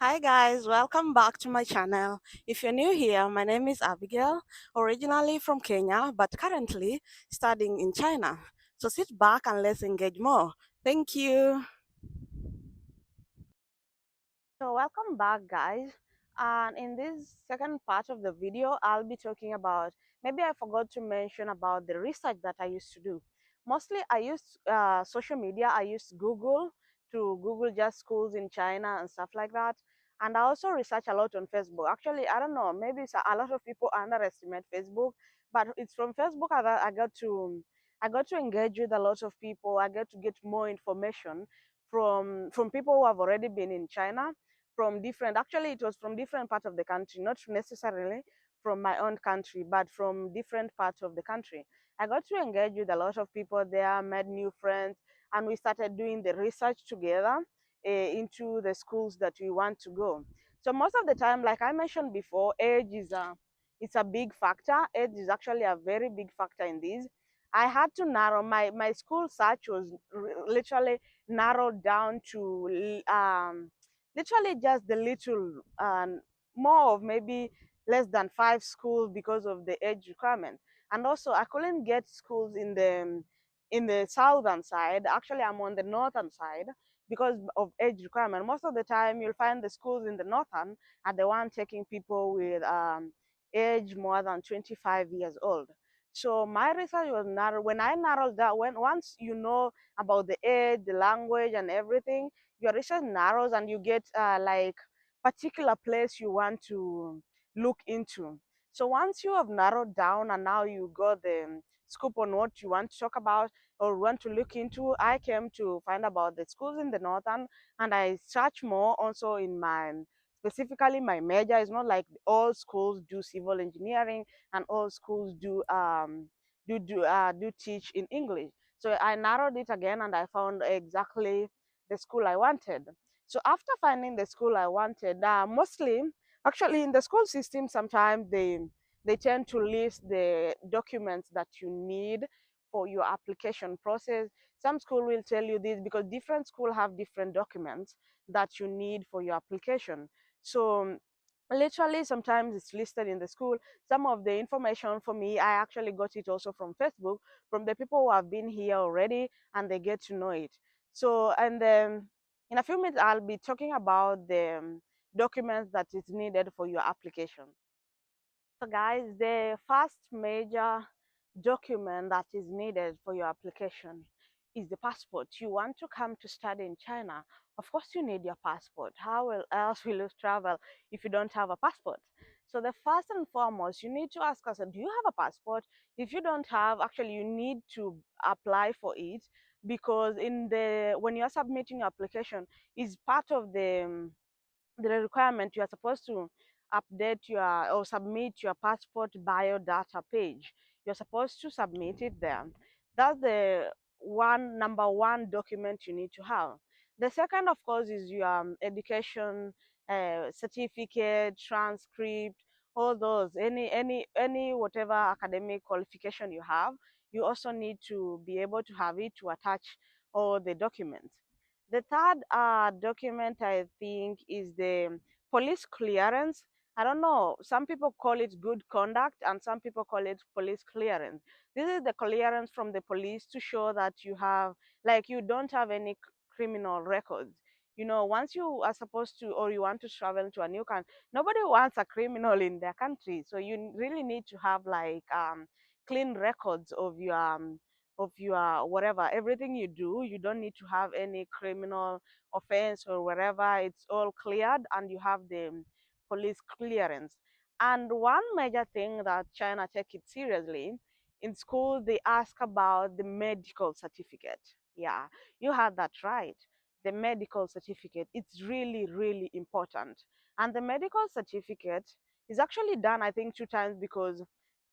Hi guys, welcome back to my channel. If you're new here, my name is Abigail, originally from Kenya, but currently studying in China. So sit back and let's engage more. Thank you. So welcome back guys. And in this second part of the video, I'll be talking about, maybe I forgot to mention about the research that I used to do. Mostly I used social media. I used Google to Google just schools in China and stuff like that. And I also research a lot on Facebook. Actually, I don't know, maybe a lot of people underestimate Facebook, but it's from Facebook I got to engage with a lot of people. I get to get more information from people who have already been in China, from different, actually it was from different parts of the country, not necessarily from my own country, but from different parts of the country. I got to engage with a lot of people there, made new friends, and we started doing the research together into the schools that we want to go. So most of the time, like I mentioned before, age is it's a big factor. Age is actually a very big factor in this. I had to narrow my school search was literally narrowed down to literally just the little, more of maybe less than 5 schools because of the age requirement. And also I couldn't get schools in the southern side. Actually, I'm on the northern side because of age requirement. Most of the time you'll find the schools in the northern are the one taking people with age more than 25 years old. So my research was narrow. When I narrowed that, when once you know about the age, the language, and everything, your research narrows and you get like particular place you want to look into. So once you have narrowed down and now you got the scope on what you want to talk about or want to look into, I came to find about the schools in the northern, and I search more also in my, specifically my major. It's not like all schools do civil engineering and all schools do teach in English. So I narrowed it again and I found exactly the school I wanted. So after finding the school I wanted, mostly actually in the school system, sometimes they tend to list the documents that you need for your application process. Some school will tell you this because different school have different documents that you need for your application. So literally sometimes it's listed in the school. Some of the information for me, I actually got it also from Facebook, from the people who have been here already and they get to know it. So, and then in a few minutes I'll be talking about the documents that is needed for your application. So guys, the first major document that is needed for your application is the passport. You want to come to study in China, of course you need your passport. Else will you travel if you don't have a passport? So the first and foremost, you need to ask us, do you have a passport? If you don't have, actually you need to apply for it, because in the when you're submitting your application is part of the requirement. You are supposed to update your or submit your passport biodata page. You're supposed to submit it there. That's the number one document you need to have. The second, of course, is your education certificate, transcript, all those, any whatever academic qualification you have. You also need to be able to have it to attach all the documents. The third document, I think, is the police clearance. I don't know, some people call it good conduct and some people call it police clearance. This is the clearance from the police to show that you have, like, you don't have any criminal records. You know, once you are supposed to, or you want to travel to a new country, nobody wants a criminal in their country. So you really need to have like clean records of your whatever, everything you do. You don't need to have any criminal offense or whatever. It's all cleared and you have the police clearance. And one major thing that China take it seriously, in school they ask about the medical certificate. Yeah, you had that right. The medical certificate, it's really, really important. And the medical certificate is actually done, I think, 2 times, because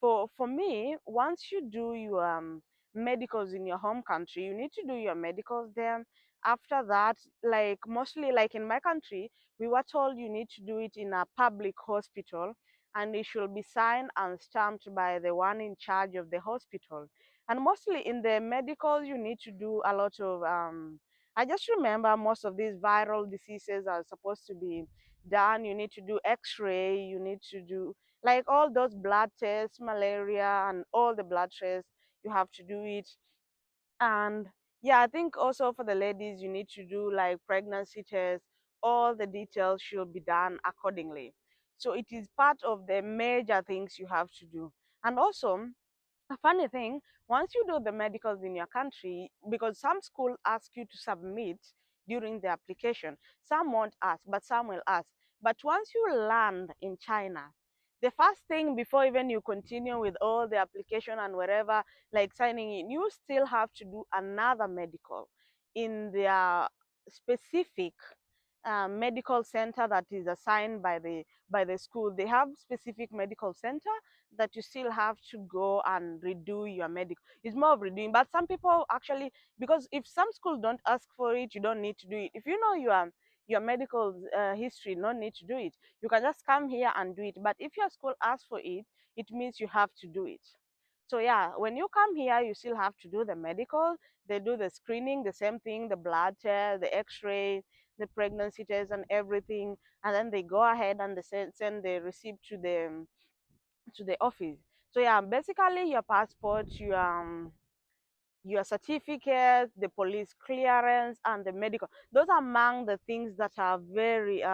for me, once you do your medicals in your home country, you need to do your medicals there. After that, like mostly like in my country, we were told you need to do it in a public hospital, and it should be signed and stamped by the one in charge of the hospital. And mostly in the medicals, you need to do a lot of I just remember most of these viral diseases are supposed to be done. You need to do x-ray, you need to do like all those blood tests, malaria and all the blood tests, you have to do it. And yeah, I think also for the ladies, you need to do like pregnancy tests. All the details should be done accordingly. So it is part of the major things you have to do. And also, a funny thing, once you do the medicals in your country, because some schools ask you to submit during the application, some won't ask, but some will ask. But once you land in China, the first thing before even you continue with all the application and wherever, like signing in, you still have to do another medical in their specific medical center that is assigned by the school. They have specific medical center that you still have to go and redo your medical. It's more of redoing, but some people actually, because if some schools don't ask for it, you don't need to do it. If you know your medical history, no need to do it. You can just come here and do it. But if your school asks for it, it means you have to do it. So yeah, when you come here, you still have to do the medical. They do the screening, the same thing, the blood test, the x-ray, the pregnancy test and everything. And then they go ahead and they send the receipt to the office. So yeah, basically your passport, your certificate, the police clearance, and the medical. Those are among the things that are very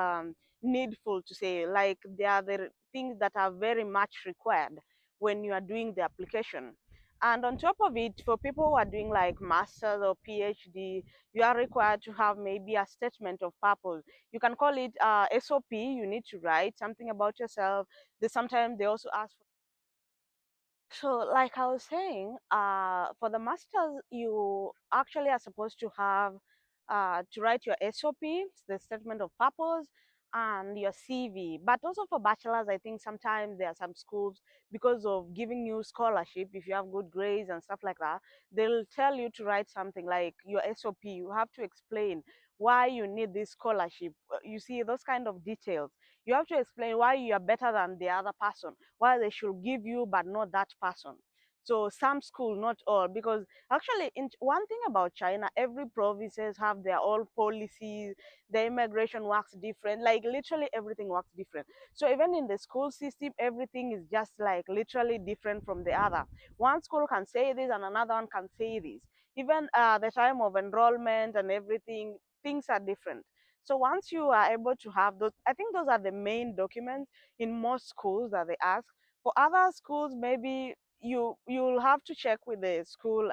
needful to say. Like they are the things that are very much required when you are doing the application. And on top of it, for people who are doing like masters or PhD, you are required to have maybe a statement of purpose. You can call it SOP. You need to write something about yourself. Sometimes they also ask for. So, like I was saying, for the masters, you actually are supposed to have to write your SOP, the statement of purpose, and your CV. But also for bachelors, I think sometimes there are some schools, because of giving you scholarship, if you have good grades and stuff like that, they'll tell you to write something like your SOP. You have to explain why you need this scholarship. You see, those kind of details. You have to explain why you are better than the other person, why they should give you but not that person. So some school, not all, because actually one thing about China, every provinces have their own policies. The immigration works different, like literally everything works different. So even in the school system, everything is just like literally different from the other. One school can say this and another one can say this. Even the time of enrollment and everything, things are different. So once you are able to have those, I think those are the main documents in most schools that they ask. For other schools, maybe you'll have to check with the school,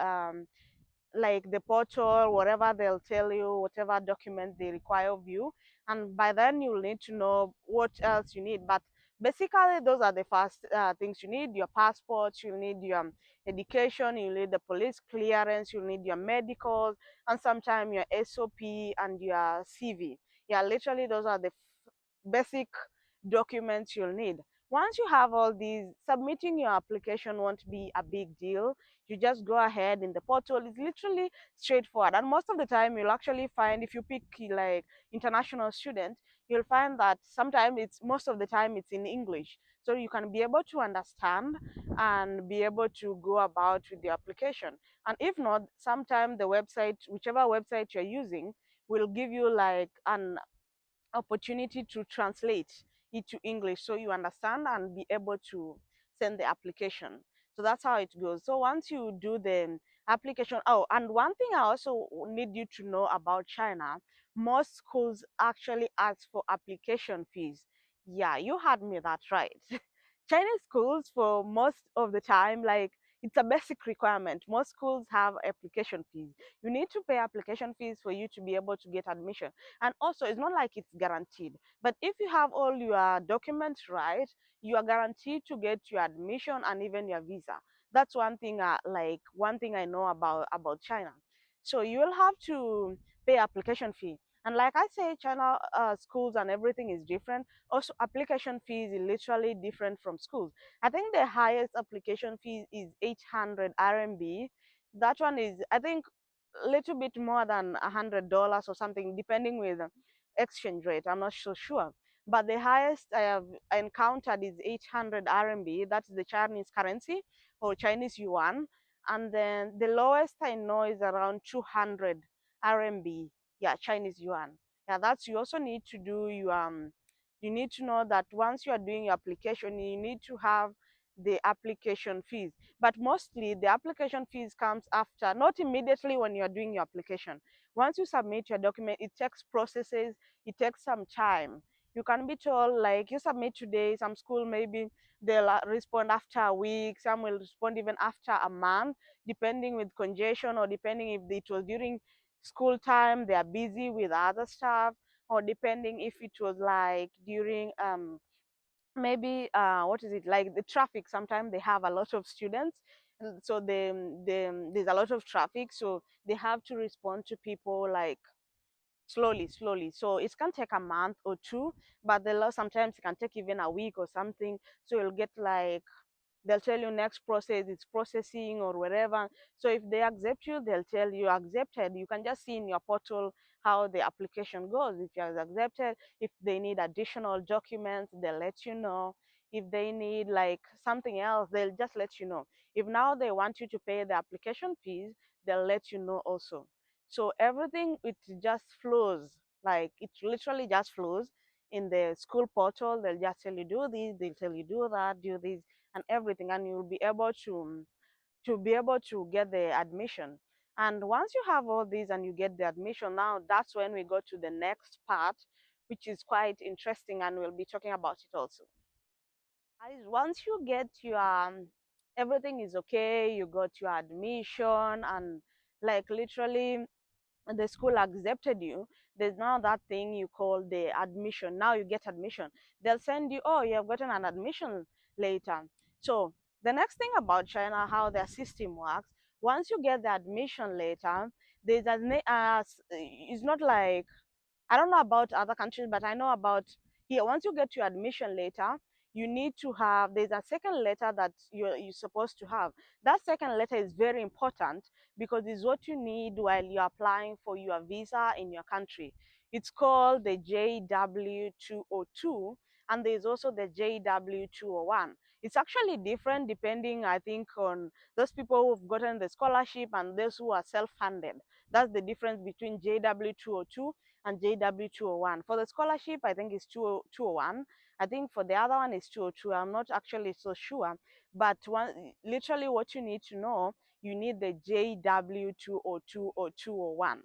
like the portal, whatever they'll tell you, whatever document they require of you, and by then you'll need to know what else you need. But basically, those are the first things you need: your passport, you need your education, you need the police clearance, you need your medicals, and sometimes your SOP and your CV. Yeah, literally, those are the basic documents you'll need. Once you have all these, submitting your application won't be a big deal. You just go ahead in the portal. It's literally straightforward. And most of the time, you'll actually find, if you pick like international students, you'll find that sometimes most of the time it's in English. So you can be able to understand and be able to go about with the application. And if not, sometimes the website, whichever website you're using, will give you like an opportunity to translate it to English so you understand and be able to send the application. So that's how it goes. So once you do the application, oh, and one thing I also need you to know about China, most schools actually ask for application fees. Yeah, you heard me that right. Chinese schools, for most of the time, like it's a basic requirement. Most schools have application fees. You need to pay application fees for you to be able to get admission. And also, it's not like it's guaranteed. But if you have all your documents right, you are guaranteed to get your admission and even your visa. That's one thing, one thing I know about China. So you will have to pay application fee. And like I say, China schools and everything is different. Also, application fees is literally different from schools. I think the highest application fee is 800 RMB. That one is, I think, a little bit more than $100 or something, depending with the exchange rate. I'm not so sure. But the highest I have encountered is 800 RMB. That's the Chinese currency or Chinese yuan. And then the lowest I know is around 200 RMB. Yeah, Chinese yuan. Yeah, that's, you also need to do your you need to know that once you are doing your application, you need to have the application fees. But mostly the application fees comes after, not immediately when you are doing your application. Once you submit your document, it takes processes, it takes some time. You can be told like you submit today, some school maybe they'll respond after a week, some will respond even after a month, depending with congestion, or depending if it was during school time, they are busy with other stuff, or depending if it was like during maybe what is it, like the traffic, sometimes they have a lot of students, and so there's a lot of traffic, so they have to respond to people like slowly, so it can take a month or two, but the law sometimes it can take even a week or something, so you'll get like they'll tell you next process is processing or wherever. So if they accept you, they'll tell you accepted. You can just see in your portal how the application goes. If you're accepted, if they need additional documents, they'll let you know. If they need like something else, they'll just let you know. If now they want you to pay the application fees, they'll let you know also. So everything, it just flows, like it literally just flows in the school portal. They'll just tell you do this, they'll tell you do that, do this and everything, and you'll be able to get the admission. And once you have all these and you get the admission, now that's when we go to the next part, which is quite interesting, and we'll be talking about it also. Guys, once you get your everything is okay, you got your admission, and like literally the school accepted you, there's now that thing you call the admission. Now you get admission. They'll send you, oh, you have gotten an admission later. So the next thing about China, how their system works, once you get the admission later, there's it's not like, I don't know about other countries, but I know about here. Once you get your admission letter, you need to have, there's a second letter that you're supposed to have. That second letter is very important because it's what you need while you're applying for your visa in your country. It's called the JW202, and there's also the JW201. It's actually different depending, I think, on those people who've gotten the scholarship and those who are self-funded. That's the difference between JW202 and JW201. For the scholarship, I think it's 201. I think for the other one is 202. I'm not actually so sure. But literally what you need to know, you need the JW202 or 201.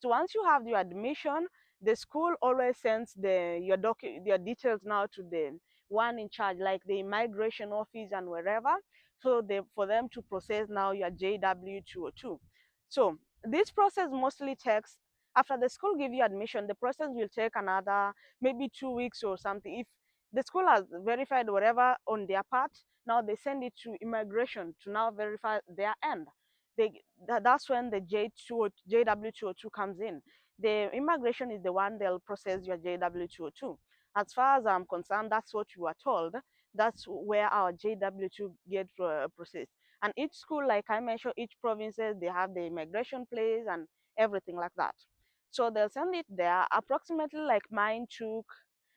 So once you have your admission, the school always sends your details now to the one in charge, like the immigration office and wherever, so for them to process now your JW202. So this process mostly takes, after the school give you admission, the process will take another maybe 2 weeks or something. If the school has verified whatever on their part, now they send it to immigration to now verify their end. That's when the JW202 comes in. The immigration is the one, they'll process your JW202. As far as I'm concerned, that's what you are told. That's where our JW2 get processed. And each school, like I mentioned, each provinces, they have the immigration place and everything like that. So they'll send it there. Approximately like mine took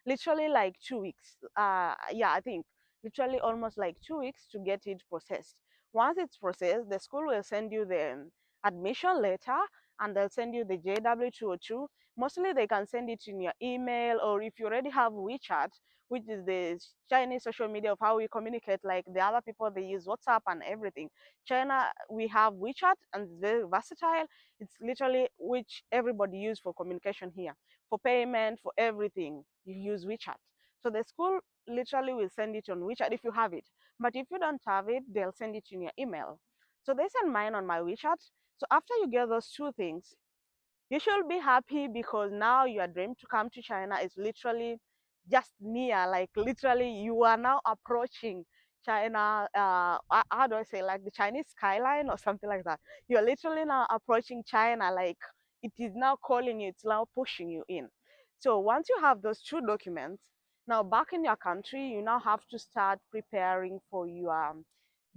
literally like 2 weeks. Yeah, I think literally almost like 2 weeks to get it processed. Once it's processed, the school will send you the admission letter, and they'll send you the JW202. Mostly they can send it in your email, or if you already have WeChat, which is the Chinese social media of how we communicate, like the other people, they use WhatsApp and everything. China, we have WeChat, and it's very versatile. It's literally which everybody use for communication here, for payment, for everything. You use WeChat. So the school literally will send it on WeChat if you have it. But if you don't have it, they'll send it in your email. So they send mine on my WeChat. So after you get those two things, you should be happy because now your dream to come to China is literally just near. Like literally, you are now approaching China. How do I say, like the Chinese skyline or something like that? You're literally now approaching China. Like it is now calling you. It's now pushing you in. So once you have those two documents, now back in your country, you now have to start preparing for your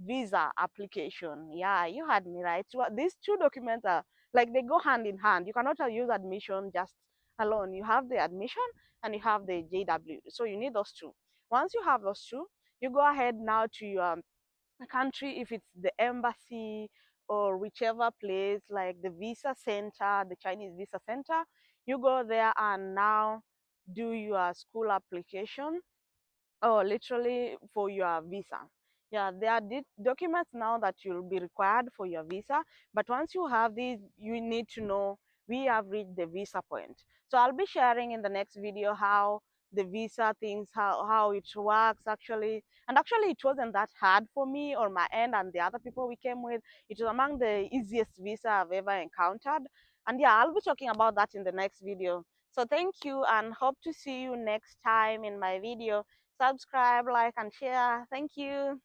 visa application. Yeah, you had me right. So these two documents are like they go hand in hand. You cannot use admission just alone. You have the admission and you have the JW. So you need those two. Once you have those two, you go ahead now to your country, if it's the embassy or whichever place, like the visa center, the Chinese visa center. You go there and now do your school application, or literally for your visa. Yeah, there are documents now that you'll be required for your visa, but once you have these, you need to know we have reached the visa point. So I'll be sharing in the next video how the visa things, how it works actually. And actually it wasn't that hard for me or my end and the other people we came with. It was among the easiest visa I've ever encountered. And yeah, I'll be talking about that in the next video. So thank you and hope to see you next time in my video. Subscribe, like, and share. Thank you.